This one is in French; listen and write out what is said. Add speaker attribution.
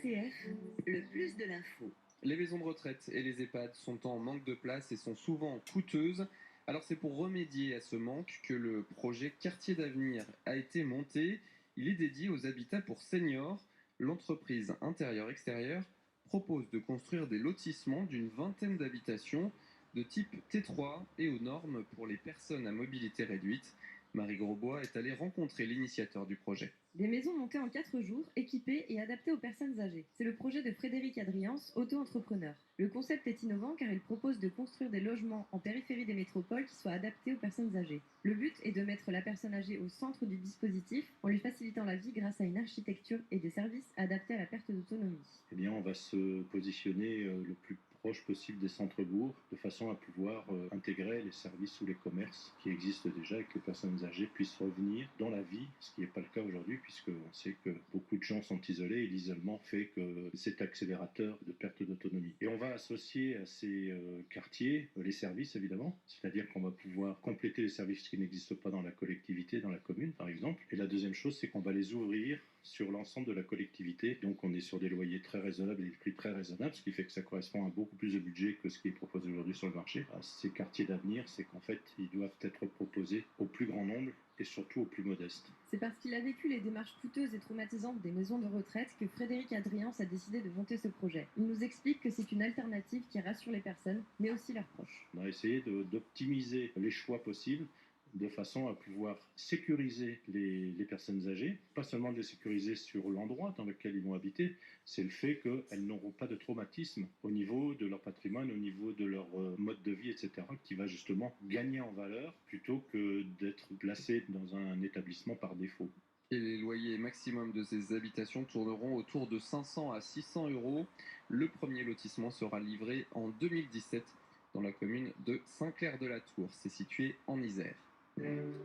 Speaker 1: RCR, le plus de l'info.
Speaker 2: Les maisons de retraite et les EHPAD sont en manque de place et sont souvent coûteuses. Alors c'est pour remédier à ce manque que le projet Quartier d'avenir a été monté. Il est dédié aux habitats pour seniors. L'entreprise intérieur-extérieur propose de construire des lotissements d'une vingtaine d'habitations de type T3 et aux normes pour les personnes à mobilité réduite. Marie Grosbois est allée rencontrer l'initiateur du projet.
Speaker 1: Des maisons montées en 4 jours, équipées et adaptées aux personnes âgées. C'est le projet de Frédéric Adriance, auto-entrepreneur. Le concept est innovant car il propose de construire des logements en périphérie des métropoles qui soient adaptés aux personnes âgées. Le but est de mettre la personne âgée au centre du dispositif en lui facilitant la vie grâce à une architecture et des services adaptés à la perte d'autonomie.
Speaker 3: Eh bien, on va se positionner le plus proche possible des centres-bourgs de façon à pouvoir intégrer les services ou les commerces qui existent déjà et que les personnes âgées puissent revenir dans la vie, ce qui n'est pas le cas aujourd'hui puisqu'on sait que beaucoup de gens sont isolés et l'isolement fait que c'est accélérateur de perte d'autonomie. Et on va associer à ces quartiers les services évidemment, c'est-à-dire qu'on va pouvoir compléter les services qui n'existent pas dans la collectivité, dans la commune par exemple. Et la deuxième chose, c'est qu'on va les ouvrir sur l'ensemble de la collectivité. Donc on est sur des loyers très raisonnables et des prix très raisonnables, ce qui fait que ça correspond à beaucoup plus de budget que ce qui est proposé aujourd'hui sur le marché. Ces quartiers d'avenir, c'est qu'en fait, ils doivent être proposés au plus grand nombre et surtout aux plus modestes.
Speaker 1: C'est parce qu'il a vécu les démarches coûteuses et traumatisantes des maisons de retraite que Frédéric Adriance a décidé de monter ce projet. Il nous explique que c'est une alternative qui rassure les personnes, mais aussi leurs proches.
Speaker 3: On a essayé d'optimiser les choix possibles de façon à pouvoir sécuriser les personnes âgées, pas seulement de les sécuriser sur l'endroit dans lequel ils vont habiter, c'est le fait qu'elles n'auront pas de traumatisme au niveau de leur patrimoine, au niveau de leur mode de vie, etc., qui va justement gagner en valeur plutôt que d'être placé dans un établissement par défaut.
Speaker 2: Et les loyers maximum de ces habitations tourneront autour de 500 à 600 euros. Le premier lotissement sera livré en 2017 dans la commune de Saint-Clair-de-la-Tour. C'est situé en Isère.